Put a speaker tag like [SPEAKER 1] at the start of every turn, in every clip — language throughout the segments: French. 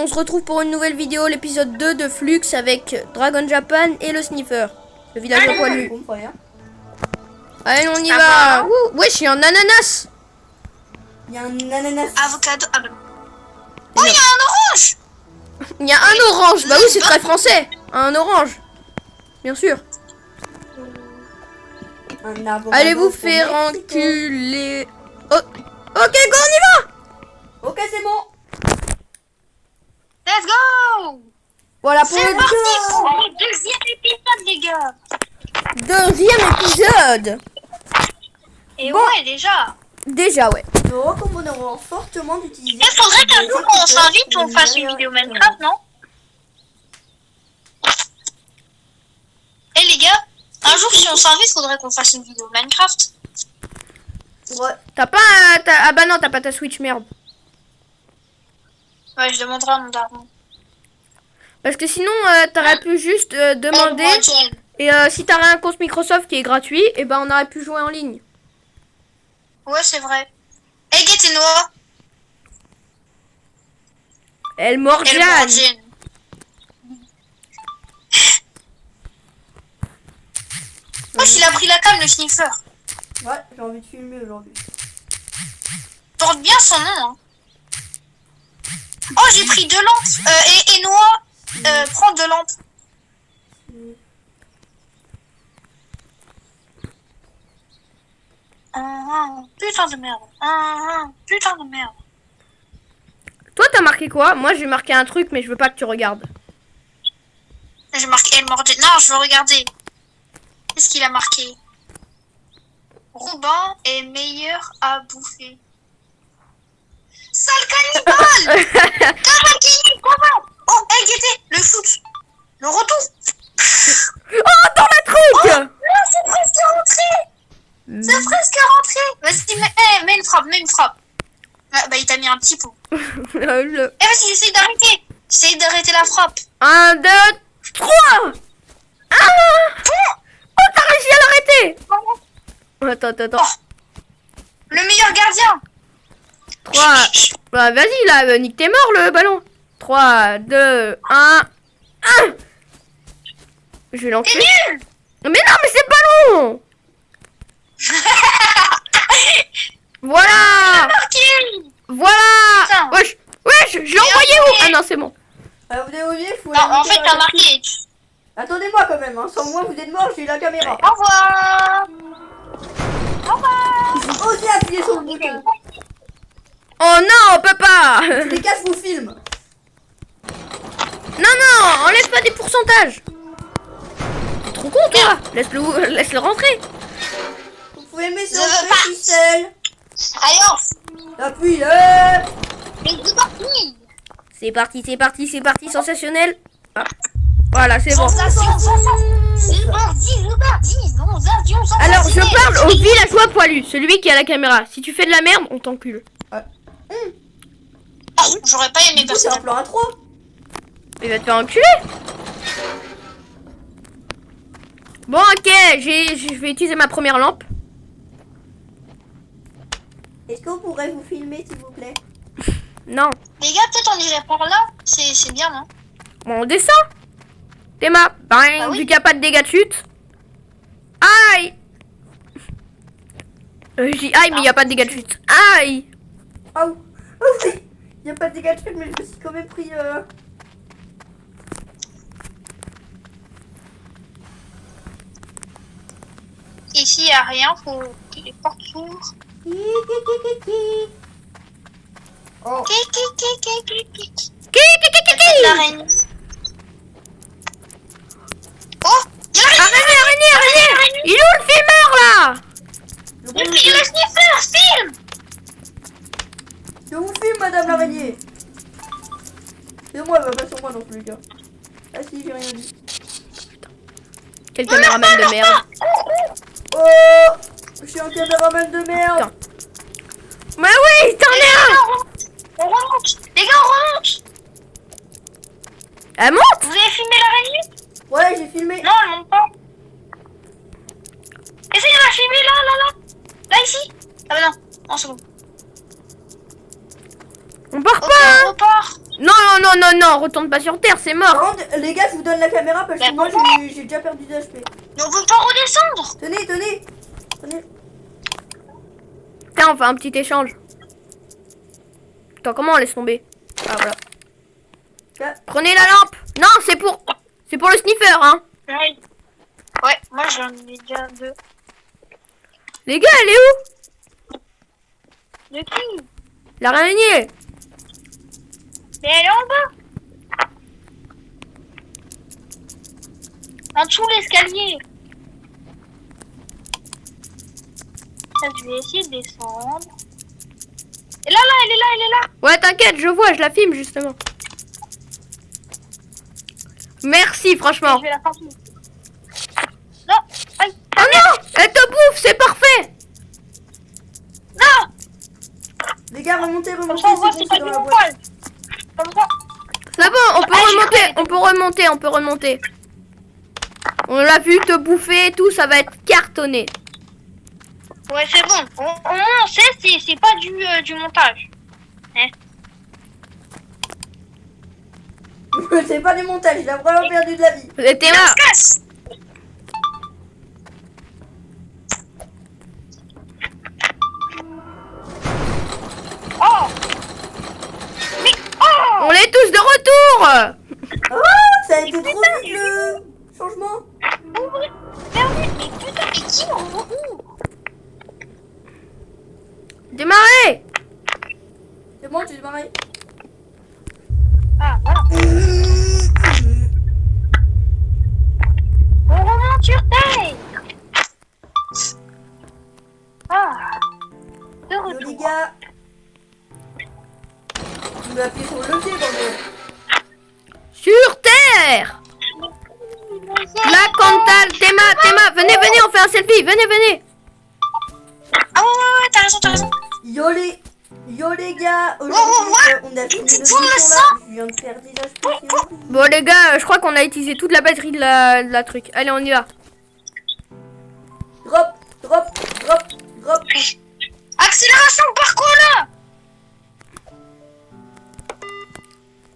[SPEAKER 1] on se retrouve pour une nouvelle vidéo, l'épisode 2 de Flux avec Dragon Japan et le Sniffer. Le village à poilu. Allez, on y va. Wesh, il y a un ananas.
[SPEAKER 2] Il y a un ananas.
[SPEAKER 3] Avocado. Ah bah. Oh, il y a un orange.
[SPEAKER 1] Il y a un orange. Bah oui, c'est très français. Un orange. Bien sûr. Allez vous faire enculer. Oh. Ok, go, on y va.
[SPEAKER 2] Ok, c'est bon.
[SPEAKER 3] Let's go.
[SPEAKER 1] Voilà pour
[SPEAKER 3] C'est
[SPEAKER 1] le
[SPEAKER 3] parti pour le deuxième épisode, les gars.
[SPEAKER 1] deuxième épisode.
[SPEAKER 3] Et ouais, déjà.
[SPEAKER 1] Déjà, ouais.
[SPEAKER 2] Nous recommanderons fortement d'utiliser.
[SPEAKER 3] Il faudrait qu'un jour on s'invite, on fasse une vidéo Minecraft, non? Eh les gars, un jour si on s'invite, faudrait qu'on fasse une vidéo Minecraft.
[SPEAKER 2] Ouais.
[SPEAKER 1] T'as pas... Ah bah non, t'as pas ta Switch, merde.
[SPEAKER 3] Ouais, je demanderai à mon daron.
[SPEAKER 1] Parce que sinon, t'aurais pu juste demander. Et si t'aurais un compte Microsoft qui est gratuit, et ben on aurait pu jouer en ligne.
[SPEAKER 3] Ouais, c'est vrai. Eh, Guettenois.
[SPEAKER 1] Elle Morgane.
[SPEAKER 3] Oh, il a pris la cam, le sniffer.
[SPEAKER 2] Ouais, j'ai envie de filmer aujourd'hui.
[SPEAKER 3] Porte bien son nom, hein. Oh, j'ai pris 2 lampes. Et Noah, prends 2 lampes. Putain de merde. Putain de merde.
[SPEAKER 1] Toi, t'as marqué quoi? Moi, j'ai marqué un truc, mais je veux pas que tu regardes.
[SPEAKER 3] J'ai marqué El Mordé. Non, je veux regarder. Qu'est-ce qu'il a marqué? Robin est meilleur à bouffer. Sale cannibale. Comment? Oh, hey, Guetté, le shoot. Le retour.
[SPEAKER 1] Oh, dans la truc.
[SPEAKER 3] Oh, non, c'est presque rentré. C'est presque rentré. Vas-y, mets une frappe, mets une frappe. Ah, bah, il t'a mis un petit pot. Eh, vas-y, j'essaye d'arrêter. J'essaye d'arrêter la frappe.
[SPEAKER 1] 1, 2, 3. Ah. Oh, t'as réussi à l'arrêter. Attends.
[SPEAKER 3] Oh, le meilleur gardien.
[SPEAKER 1] 3. Bah, vas-y, là, nique, t'es mort, le ballon. 3, 2, 1. Je vais l'enculer.
[SPEAKER 3] T'es nul.
[SPEAKER 1] Mais non, mais c'est le ballon. Voilà. Voilà.
[SPEAKER 3] Putain.
[SPEAKER 1] Wesh, je l'ai envoyé où? Ah non, c'est bon.
[SPEAKER 2] Vous avez oublié, faut.
[SPEAKER 3] Non, en fait, t'as marqué.
[SPEAKER 2] Attendez-moi quand même, hein. Sans moi, vous êtes mort, j'ai eu la caméra.
[SPEAKER 3] Au revoir. Au revoir.
[SPEAKER 2] J'ai osé appuyer sur le bouton.
[SPEAKER 1] Oh non, on peut pas.
[SPEAKER 2] Les gars, je vous filme.
[SPEAKER 1] Non, enlève pas des pourcentages. T'es trop con, toi. Laisse-le rentrer.
[SPEAKER 2] Vous pouvez mettre sur
[SPEAKER 3] Je veux
[SPEAKER 2] le
[SPEAKER 3] pas.
[SPEAKER 2] ficelle.
[SPEAKER 3] Allez,
[SPEAKER 2] Appuie-le.
[SPEAKER 3] mais c'est parti.
[SPEAKER 1] C'est parti, sensationnel. Ah. Voilà, c'est bon. Alors, je parle au villageois poilu, celui qui a la caméra. Si tu fais de la merde, on t'encule.
[SPEAKER 3] J'aurais pas aimé
[SPEAKER 2] C'est un
[SPEAKER 3] personne.
[SPEAKER 2] plan à 3.
[SPEAKER 1] Il va te faire enculer. Bon, ok, je vais utiliser ma première lampe.
[SPEAKER 2] Est-ce que vous pourrez vous filmer, s'il vous plaît?
[SPEAKER 1] Non.
[SPEAKER 3] Les gars, peut-être on irait par là. C'est bien, non?
[SPEAKER 1] Bon, on descend. Théma,
[SPEAKER 3] Bah oui.
[SPEAKER 1] vu qu'il n'y a pas de dégâts de chute. Aïe. Je dis aïe, mais il n'y a pas de dégâts de chute. Aïe.
[SPEAKER 2] Oh oui. Il n'y a pas de dégâts de chute, mais je me suis quand même pris...
[SPEAKER 3] Ici, il n'y a rien. Faut que les portes s'ouvrent.
[SPEAKER 2] Oh.
[SPEAKER 3] L'araignée. Oh, il y a
[SPEAKER 1] Araignée. Il est où le filmeur, là?
[SPEAKER 3] le sniffer, filme.
[SPEAKER 2] Je vous filme, madame l'araignée. C'est moi, elle va pas sur moi dans tous les cas. Ah si, j'ai rien dit.
[SPEAKER 1] Quel caméraman de merde.
[SPEAKER 2] Oh, je suis un caméraman de merde.
[SPEAKER 1] Putain. Mais oui, t'en es un.
[SPEAKER 3] On remonte. Les gars, on remonte.
[SPEAKER 1] Elle monte.
[SPEAKER 3] Vous avez filmé l'araignée?
[SPEAKER 2] Ouais, j'ai filmé.
[SPEAKER 3] Non, elle monte pas. Essayez de la filmer là. Là, ici. Ah bah non. Non, c'est bon.
[SPEAKER 1] On part
[SPEAKER 3] Ok,
[SPEAKER 1] pas.
[SPEAKER 3] on repart.
[SPEAKER 1] Non, retourne pas sur Terre, c'est mort.
[SPEAKER 2] Par contre, les gars, je vous donne la caméra parce que moi j'ai déjà perdu des HP.
[SPEAKER 3] Mais on peut pas redescendre.
[SPEAKER 2] Tenez.
[SPEAKER 1] Tiens, on fait un petit échange. Attends, comment on laisse tomber? Ah, voilà.
[SPEAKER 2] Là.
[SPEAKER 1] Prenez la lampe. Non, c'est pour le sniffer, hein.
[SPEAKER 3] Ouais, moi j'en ai déjà 2.
[SPEAKER 1] Les gars, elle est où?
[SPEAKER 3] De qui?
[SPEAKER 1] L'araignée.
[SPEAKER 3] Mais elle est en bas. En dessous l'escalier. Je vais essayer de descendre. Et là, elle est là.
[SPEAKER 1] Ouais, t'inquiète, je vois, je la filme justement. Merci, franchement.
[SPEAKER 3] Je vais la sortir. Non, aïe.
[SPEAKER 1] Oh non, elle te bouffe, c'est parfait.
[SPEAKER 3] Non.
[SPEAKER 2] Les gars, remontez,
[SPEAKER 3] Comme ça, on voit que c'est pas du
[SPEAKER 2] dans la boîte.
[SPEAKER 3] montage. Comme ça.
[SPEAKER 1] C'est bon, on peut remonter. On l'a vu te bouffer et tout, ça va être cartonné.
[SPEAKER 3] Ouais, c'est bon. Au moins, on sait, c'est pas du montage. Hein?
[SPEAKER 2] C'est pas du montage, il a vraiment perdu de la vie.
[SPEAKER 1] T'es
[SPEAKER 3] On
[SPEAKER 1] là.
[SPEAKER 3] se casse. Oh. Mais oh.
[SPEAKER 1] On est tous de retour.
[SPEAKER 2] Oh, ça a été trop vite le changement.
[SPEAKER 3] Ouvre. Fermez. Mais putain, mais qui en où?
[SPEAKER 1] Démarrez.
[SPEAKER 2] C'est bon, tu te maries.
[SPEAKER 3] Ah, voilà. On remonte sur terre. Ah. De
[SPEAKER 2] Yo,
[SPEAKER 3] retour.
[SPEAKER 2] les gars. Tu vas appuyer sur le levier, bordel.
[SPEAKER 1] Sur terre. La Cantal, Théma, venez, on fait un selfie, venez.
[SPEAKER 3] Ah ouais, t'as raison.
[SPEAKER 2] Yo les gars,
[SPEAKER 3] ouais.
[SPEAKER 2] aujourd'hui on a fini
[SPEAKER 3] Tu
[SPEAKER 2] notre
[SPEAKER 3] tournes le
[SPEAKER 2] mission là.
[SPEAKER 3] sang.
[SPEAKER 2] Je viens de faire des HP.
[SPEAKER 1] Bon les gars, je crois qu'on a utilisé toute la batterie de la truc. Allez, on y va.
[SPEAKER 2] Drop.
[SPEAKER 3] Accélération parcours là.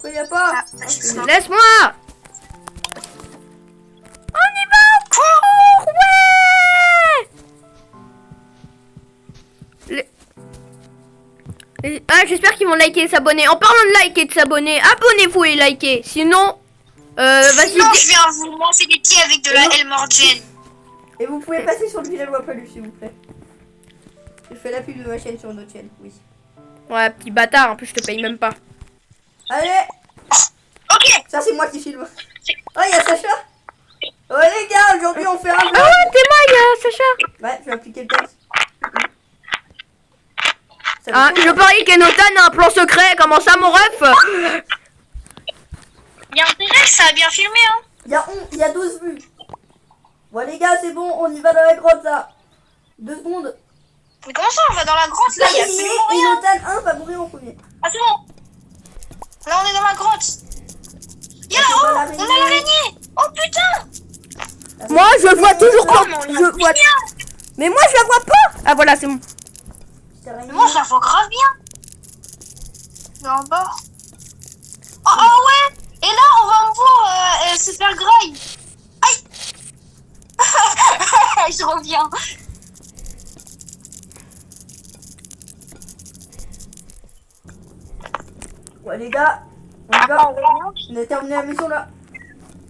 [SPEAKER 2] Quoi, y a pas?
[SPEAKER 1] Laisse-moi. On y va encore. Ouais. Ah, j'espère qu'ils vont liker et s'abonner. En parlant de liker et de s'abonner, abonnez-vous et likez. Sinon, vas-y.
[SPEAKER 3] Sinon, je viens vous lancer des pieds avec de la Elmorgen.
[SPEAKER 2] Et vous pouvez passer sur le villageois Palu s'il vous plaît. Je fais la pub de ma chaîne sur une autre chaîne, oui.
[SPEAKER 1] Ouais, petit bâtard, en plus je te paye même pas.
[SPEAKER 2] Allez,
[SPEAKER 3] Ok.
[SPEAKER 2] ça c'est moi qui filme. Oh, y a Sacha. Oh les gars, aujourd'hui on fait un jeu.
[SPEAKER 1] Ah ouais, t'es moi, il y a Sacha.
[SPEAKER 2] Ouais, je vais appliquer le texte. Ça
[SPEAKER 1] Ah,
[SPEAKER 2] me
[SPEAKER 1] je parie qu'Enotan a un plan secret. Comment ça, mon ref?
[SPEAKER 3] Il y a intérêt, ça a bien filmé, hein.
[SPEAKER 2] Il y a 12 vues. Bon les gars, c'est bon, on y va dans la grotte là. 2 secondes.
[SPEAKER 3] Mais comment ça, on va dans la grotte là? Il y a absolument
[SPEAKER 2] Et
[SPEAKER 3] rien.
[SPEAKER 2] Notan 1 va mourir en premier.
[SPEAKER 3] Ah, c'est bon. Là, on est dans la grotte. Il y a
[SPEAKER 2] Ah, c'est pas
[SPEAKER 3] là-haut.
[SPEAKER 2] l'araignée.
[SPEAKER 3] On a l'araignée. Oh putain.
[SPEAKER 1] Moi, je vois toujours
[SPEAKER 3] Oh,
[SPEAKER 1] pas.
[SPEAKER 3] mais on
[SPEAKER 1] Je
[SPEAKER 3] l'a
[SPEAKER 1] vois.
[SPEAKER 3] bien.
[SPEAKER 1] Mais moi, je la vois pas. Ah, voilà, c'est bon.
[SPEAKER 3] Moi, je la vois grave bien. Là en bas. Oh, oh ouais. Et là, on va me voir se faire graille. Aïe. Je reviens.
[SPEAKER 2] Ouais les gars, on y va. On a terminé la mission là.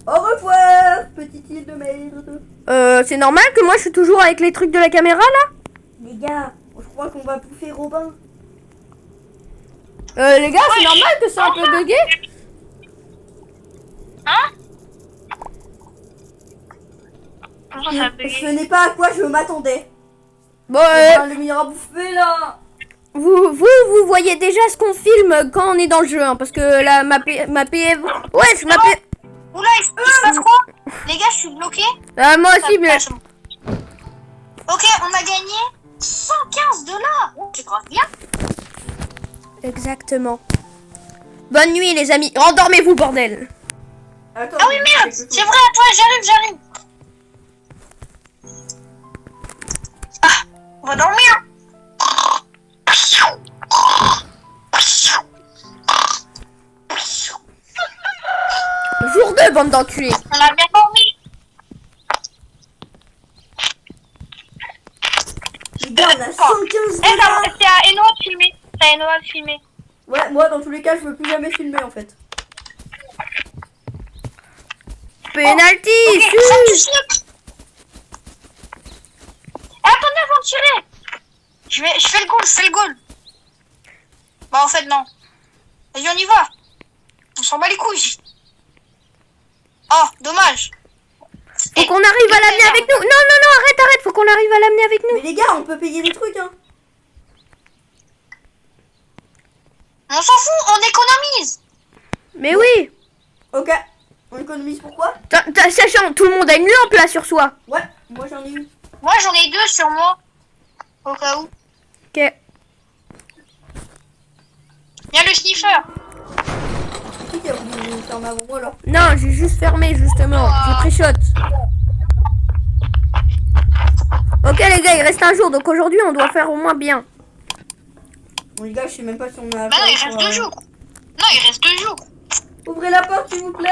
[SPEAKER 2] Au revoir, petite île de merde.
[SPEAKER 1] C'est normal que moi, je suis toujours avec les trucs de la caméra là.
[SPEAKER 2] Les gars, je crois qu'on va bouffer Robin.
[SPEAKER 1] Les gars, c'est normal que c'est un peu bugué.
[SPEAKER 3] Hein? Comment ça a bugué?
[SPEAKER 2] Ce n'est pas à quoi je m'attendais.
[SPEAKER 1] Bon,
[SPEAKER 2] Le meilleur à bouffer là.
[SPEAKER 1] vous voyez déjà ce qu'on filme quand on est dans le jeu, hein, parce que là, ma PF... Ouais, je ma PF...
[SPEAKER 3] Oula, il se passe quoi? Les gars, je suis bloqué.
[SPEAKER 1] Ah, moi aussi, mais...
[SPEAKER 3] Ok, on a gagné 115 $. Oh, c'est grave bien.
[SPEAKER 1] Exactement. Bonne nuit, les amis. Endormez-vous, bordel.
[SPEAKER 2] Attends,
[SPEAKER 3] Ah oui, merde, c'est vrai, attends, j'arrive. Ah, on va dormir.
[SPEAKER 1] Jour 2, bande d'enculés.
[SPEAKER 3] On a bien dormi.
[SPEAKER 2] Les gars, on a 115
[SPEAKER 3] Eh,
[SPEAKER 2] dollars.
[SPEAKER 3] c'est à Enoa de filmer. C'est à Enoa de filmer.
[SPEAKER 2] Ouais, moi, dans tous les cas, je veux plus jamais filmer, en fait.
[SPEAKER 1] Penalty,
[SPEAKER 3] Ok,
[SPEAKER 1] si.
[SPEAKER 3] ça, tu sais. Eh, attendez avant de tirer. Je fais le goal. Bah, en fait, non. Vas-y, on y va. On s'en bat les couilles. Oh, dommage.
[SPEAKER 1] Faut qu'on arrive à l'amener avec nous. Non, arrête. Faut qu'on arrive à l'amener avec nous.
[SPEAKER 2] Mais les gars, on peut payer des trucs, hein.
[SPEAKER 3] On s'en fout, on économise.
[SPEAKER 1] Mais oui.
[SPEAKER 2] Ok. On économise pourquoi?
[SPEAKER 1] Sachant, tout le monde a une lampe là sur soi.
[SPEAKER 2] Ouais, moi j'en ai une.
[SPEAKER 3] Moi, j'en ai 2 sur moi. Au cas où.
[SPEAKER 1] Ok.
[SPEAKER 3] Il y a le sniffer.
[SPEAKER 2] C'est qui a voulu me fermer avant moi, alors?
[SPEAKER 1] Non, j'ai juste fermé justement. J'ai pris shot. Ok les gars, il reste un jour, donc aujourd'hui on doit faire au moins bien.
[SPEAKER 2] Bon, les gars, je sais même pas si on a...
[SPEAKER 3] Bah non, il reste 2 jours. Non, il reste 2 jours.
[SPEAKER 2] Ouvrez la porte, s'il vous plaît.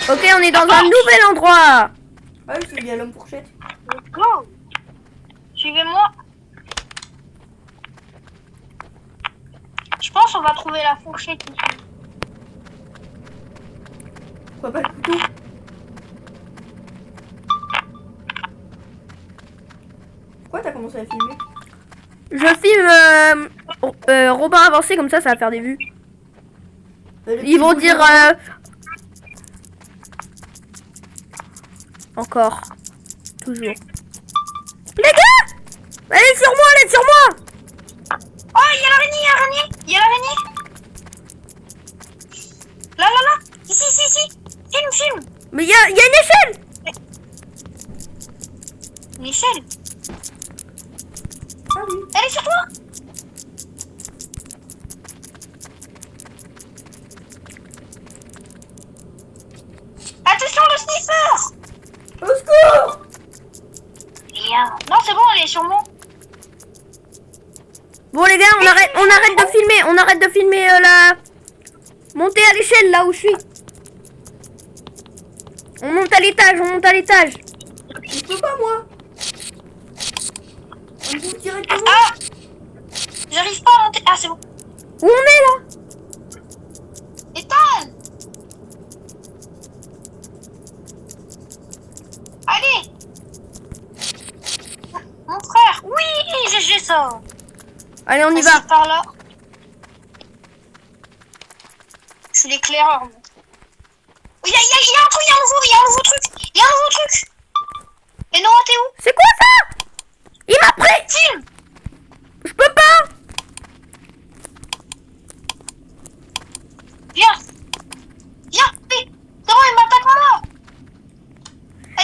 [SPEAKER 1] Ok, on est dans un nouvel endroit.
[SPEAKER 2] Ah oui, c'est il y a l'homme fourchette.
[SPEAKER 3] Let's go. Suivez-moi. Je pense qu'on va trouver la fourchette ici.
[SPEAKER 2] Pourquoi pas le couteau? Pourquoi t'as commencé à filmer?
[SPEAKER 1] Je filme Robin avancé, comme ça va faire des vues.
[SPEAKER 2] Le
[SPEAKER 1] Ils vont
[SPEAKER 2] petit
[SPEAKER 1] dire...
[SPEAKER 2] bout
[SPEAKER 1] Encore. Toujours. Les gars! Allez sur moi!
[SPEAKER 3] Oh, il y a l'araignée, il y a l'araignée. Là. Ici. Filme.
[SPEAKER 1] Mais il y a une échelle!
[SPEAKER 3] Une échelle.
[SPEAKER 2] Ah oui.
[SPEAKER 3] Elle est sur toi. Attention, le sniffer.
[SPEAKER 2] Au secours!
[SPEAKER 3] Non, c'est bon, elle est sur moi.
[SPEAKER 1] Bon les gars, on arrête de filmer la... Montez à l'échelle là où je suis. On monte à l'étage.
[SPEAKER 2] Je peux pas, moi. On me trouve directement.
[SPEAKER 3] Ah, j'arrive pas à monter. Ah, c'est bon.
[SPEAKER 1] Où on est là?
[SPEAKER 3] Ethan. Allez. Mon frère. Oui, j'ai ça.
[SPEAKER 1] Allez, on y
[SPEAKER 3] Vas-y,
[SPEAKER 1] va.
[SPEAKER 3] par là. Je suis l'éclaireur. moi. Il y a un truc, il y a un nouveau truc. Et non, t'es où?
[SPEAKER 1] C'est quoi ça? Il m'a pris.
[SPEAKER 3] Filme.
[SPEAKER 1] Je peux pas.
[SPEAKER 3] Viens. C'est bon, il m'attaque moi.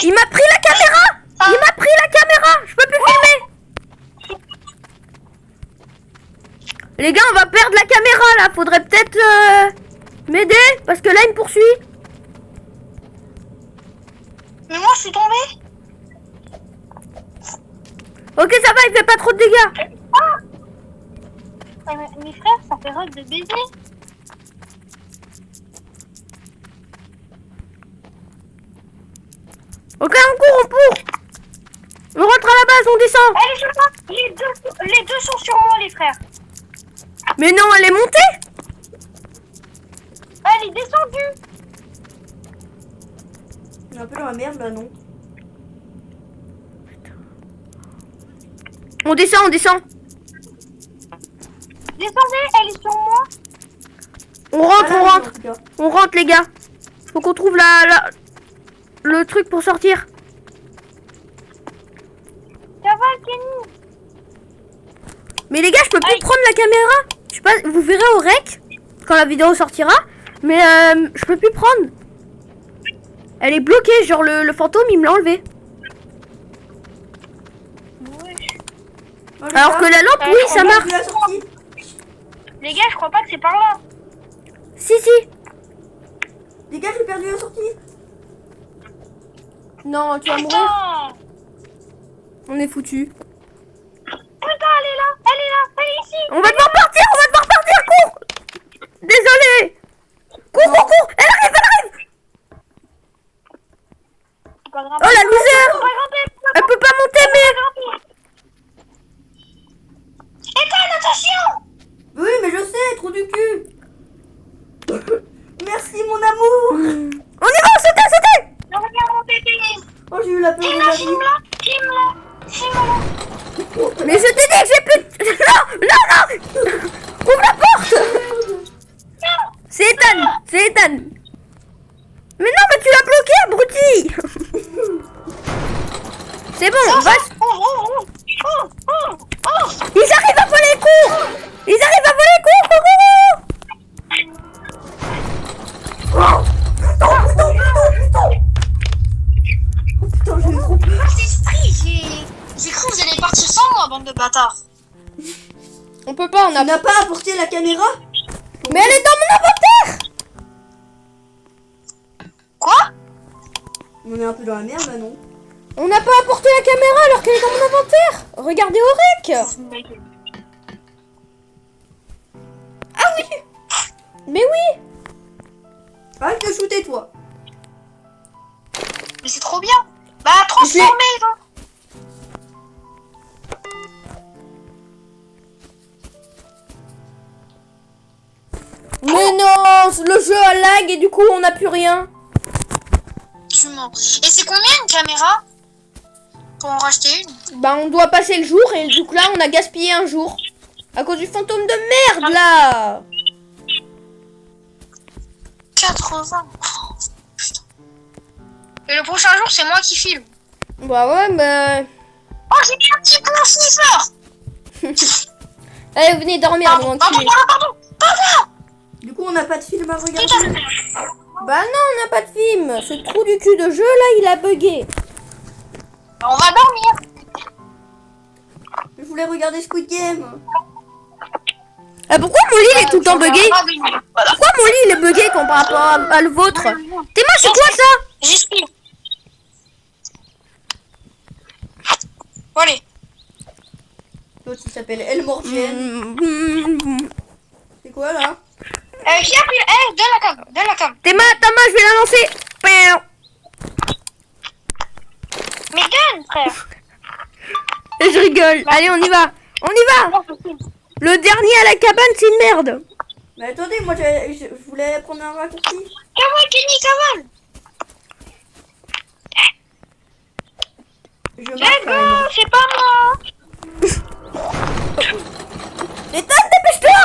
[SPEAKER 1] Il m'a pris la caméra. Je peux plus filmer. Les gars, on va perdre la caméra là. Faudrait peut-être m'aider parce que là il me poursuit.
[SPEAKER 3] Mais moi, je suis tombée.
[SPEAKER 1] Ok, ça va, il fait pas trop de dégâts.
[SPEAKER 3] Ah, mes frères, ça fait rêve de baiser.
[SPEAKER 1] Ok, on court. On rentre à la base, on descend.
[SPEAKER 3] Elle est sur moi. Les deux sont sur moi, les frères.
[SPEAKER 1] Mais non, elle est montée.
[SPEAKER 3] Elle est descendue.
[SPEAKER 2] On est un peu dans la merde, là, non?
[SPEAKER 1] On descend.
[SPEAKER 3] Descendez, elle est sur moi.
[SPEAKER 1] On rentre,
[SPEAKER 2] Ah, là, en tout cas.
[SPEAKER 1] On rentre, les gars. Faut qu'on trouve le truc pour sortir.
[SPEAKER 3] Ça va, Kenny?
[SPEAKER 1] Mais les gars, je peux plus
[SPEAKER 3] Aïe.
[SPEAKER 1] prendre la caméra. Je sais pas, vous verrez au rec quand la vidéo sortira. Mais je peux plus prendre. Elle est bloquée, genre le fantôme, il me l'a enlevé.
[SPEAKER 2] Oh, les
[SPEAKER 1] Alors
[SPEAKER 2] gars,
[SPEAKER 1] que la lampe, oui, ça
[SPEAKER 2] on a
[SPEAKER 1] marche.
[SPEAKER 2] vu la sortie.
[SPEAKER 3] Les gars, je crois pas que c'est par là.
[SPEAKER 1] Si.
[SPEAKER 2] Les gars, j'ai perdu la sortie.
[SPEAKER 1] Non, tu vas mourir.
[SPEAKER 3] Putain.
[SPEAKER 1] On est foutu.
[SPEAKER 3] Putain, elle est là. Elle est ici.
[SPEAKER 1] On va devoir partir, cours. Désolé. Cours. cours. Elle arrive.
[SPEAKER 3] C'est pas grave.
[SPEAKER 1] Oh la misère.
[SPEAKER 3] On va grimper.
[SPEAKER 1] Elle peut pas monter, mais...
[SPEAKER 3] Ethan, attention.
[SPEAKER 2] Oui, mais je sais, trou du cul. Merci, mon amour.
[SPEAKER 1] On y va, sautez.
[SPEAKER 3] Je regarde mon bébé.
[SPEAKER 2] Oh, j'ai eu la peur de
[SPEAKER 3] Filme-la,
[SPEAKER 2] ma vie.
[SPEAKER 3] filme-la. Filme-la.
[SPEAKER 1] Mais je t'ai dit que j'ai plus... de- Non. Ouvre la porte. C'est Ethan. Mais non, mais tu l'as bloqué, abruti. C'est bon, on va...
[SPEAKER 3] Oh.
[SPEAKER 1] Ils arrivent à voler, cours. Cours.
[SPEAKER 2] Putain, j'ai eu trop peur.
[SPEAKER 3] Ah, c'est esprit, j'ai cru que vous allez partir sans moi, bande de bâtards.
[SPEAKER 1] On peut pas, on
[SPEAKER 2] Tu
[SPEAKER 1] a...
[SPEAKER 2] n'as pas apporté la caméra?
[SPEAKER 1] Mais elle est dans mon inventaire.
[SPEAKER 3] Quoi?
[SPEAKER 2] On est un peu dans la merde, là, non?
[SPEAKER 1] On n'a pas apporté la caméra alors qu'elle est dans mon inventaire. Regardez au rec. Ah oui. Mais oui.
[SPEAKER 2] Arrête de shooter, toi.
[SPEAKER 3] Mais c'est trop bien. Bah, transformez, donc.
[SPEAKER 1] Mais non, le jeu a lag et du coup on n'a plus rien.
[SPEAKER 3] Tu mens. Et c'est combien une caméra? Pour en racheter une?
[SPEAKER 1] Bah on doit passer le jour et du coup là on a gaspillé un jour. À cause du fantôme de merde là.
[SPEAKER 3] 80. Oh, putain. Et le prochain jour, c'est moi qui filme.
[SPEAKER 1] Bah ouais, bah...
[SPEAKER 3] Oh, j'ai mis un petit peu en sniffer.
[SPEAKER 1] Allez, venez dormir, mon enculé.
[SPEAKER 3] Pardon.
[SPEAKER 2] Du coup, on n'a pas de film à regarder.
[SPEAKER 3] Putain.
[SPEAKER 1] Bah non, on n'a pas de film. Ce trou du cul de jeu là, il a bugué.
[SPEAKER 3] On va dormir.
[SPEAKER 2] Je voulais regarder Squid Game.
[SPEAKER 1] Ah, pourquoi mon lit il est tout le temps bugué? Pourquoi mon lit il est bugué par rapport à le vôtre? Théma, c'est quoi ça?
[SPEAKER 3] J'explique. Allez.
[SPEAKER 2] L'autre, il s'appelle El Morgienne. C'est quoi, là?
[SPEAKER 3] Qui a pris... donne la cam.
[SPEAKER 1] Théma, je vais la lancer.
[SPEAKER 3] Mais donne, frère.
[SPEAKER 1] Et je rigole. Allez, on y va. Le dernier à la cabane, c'est une merde.
[SPEAKER 2] Mais attendez, moi, je voulais prendre un raccourci.
[SPEAKER 3] Cavale, Kenny, cavale.
[SPEAKER 2] Je marche
[SPEAKER 3] Let's
[SPEAKER 2] quand même.
[SPEAKER 3] go, c'est pas moi.
[SPEAKER 1] Ethan, dépêche-toi.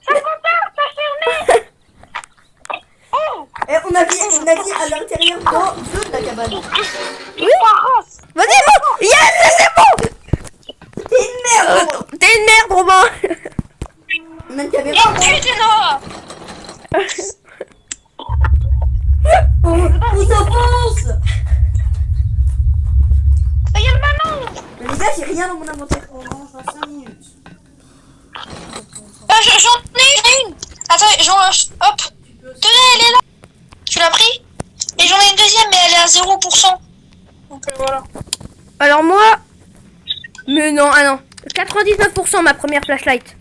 [SPEAKER 3] Ça compte, ça fermé. Oh,
[SPEAKER 2] Et on a dit à l'intérieur de la cabane.
[SPEAKER 3] oui. Race.
[SPEAKER 1] Vas-y, bon. Yes, c'est bon.
[SPEAKER 2] T'es une merde.
[SPEAKER 1] T'es une merde, Robin.
[SPEAKER 2] On a une caméra.
[SPEAKER 3] Putain.
[SPEAKER 2] On s'enfonce.
[SPEAKER 3] Il y a le ballon.
[SPEAKER 2] Mais les gars, j'ai rien dans mon inventaire. On mange dans 5 minutes.
[SPEAKER 3] J'en ai une. Attends, hop. Tenez, elle est là. Tu l'as pris? Et j'en ai une deuxième, mais elle est à 0%. Donc voilà.
[SPEAKER 1] Alors moi... Mais non, 99% ma première flashlight.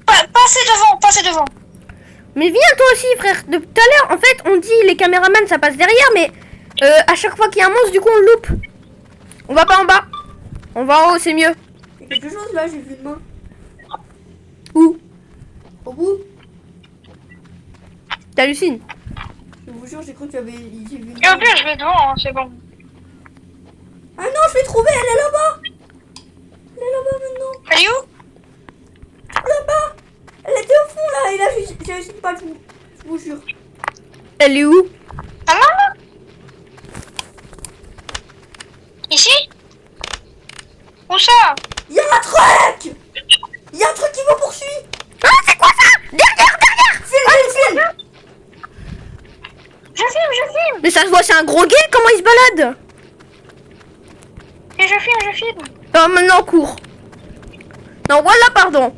[SPEAKER 3] Passez devant.
[SPEAKER 1] Mais viens toi aussi, frère. Depuis tout à l'heure, en fait, on dit les caméramans ça passe derrière, mais à chaque fois qu'il y a un monstre, du coup on le loupe. On va pas en bas. On va en haut, c'est mieux.
[SPEAKER 2] Il y a quelque chose là, j'ai vu une main.
[SPEAKER 1] Où?
[SPEAKER 2] Au bout.
[SPEAKER 1] T'hallucines?
[SPEAKER 2] Je vous jure, j'ai cru que tu avais. J'ai vu une
[SPEAKER 3] Et au
[SPEAKER 2] main.
[SPEAKER 3] pire, je vais devant, hein, c'est bon.
[SPEAKER 2] Ah non, je l'ai trouvée, elle est là-bas. Elle est là-bas maintenant.
[SPEAKER 3] Elle est où?
[SPEAKER 2] Là-bas. Elle était au fond là, et là, j'ai réussi pas, je vous jure.
[SPEAKER 1] Elle est où?
[SPEAKER 3] Ah non. Ici? Où ça?
[SPEAKER 2] Il y a un truc. Il y a un truc qui me poursuit.
[SPEAKER 1] Ah, c'est quoi ça? Derrière!
[SPEAKER 2] Filme.
[SPEAKER 3] Je filme.
[SPEAKER 1] Mais ça se voit, c'est un gros gay, comment il se balade?
[SPEAKER 3] Et je filme.
[SPEAKER 1] Oh, maintenant on court. Non, voilà, pardon.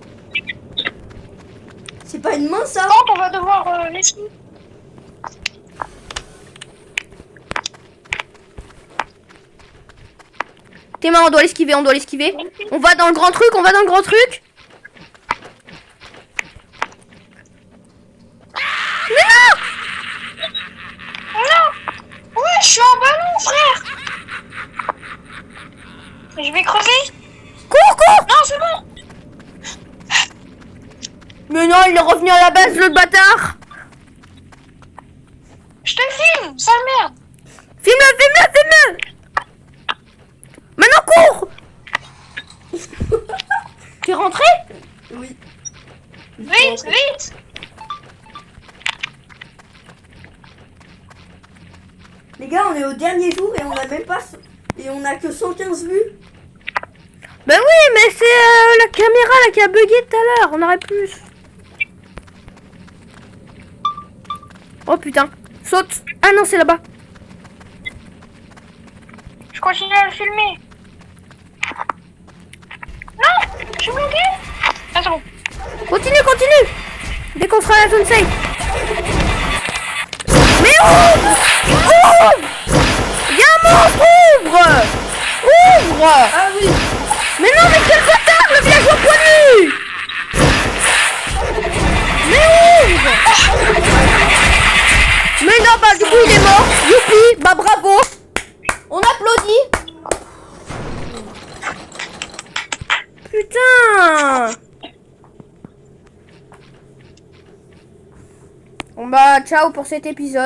[SPEAKER 2] C'est pas une main ça.
[SPEAKER 3] Quand on va devoir l'esquiver.
[SPEAKER 1] Théma, on doit l'esquiver. On va dans le grand truc, Non, il est revenu à la base, le bâtard.
[SPEAKER 3] Je te filme, sale merde.
[SPEAKER 1] Filme-le, filme-le, filme-le. Maintenant, cours. Tu es rentré?
[SPEAKER 2] Oui.
[SPEAKER 3] Vite, vite.
[SPEAKER 2] Les gars, on est au dernier jour et on a même pas... Et on a que 115 vues.
[SPEAKER 1] Ben oui, mais c'est la caméra là qui a bugué tout à l'heure. On aurait plus. Oh putain. Saute. Ah non, c'est là-bas.
[SPEAKER 3] Je continue à le filmer. Non, je suis bloqué. Ah, c'est bon.
[SPEAKER 1] Continue, continue. Dès qu'on sera à la zone safe. Mais ouvre. Ouvre. Y'a un monstre. Ouvre. Ouvre.
[SPEAKER 2] Ah oui.
[SPEAKER 1] Mais non, mais quel bâtard, le villageois poilu. Mais ouvre. Mais non, bah du coup il est mort. Youpi, bah bravo. On applaudit. Putain. Bon bah ciao pour cet épisode.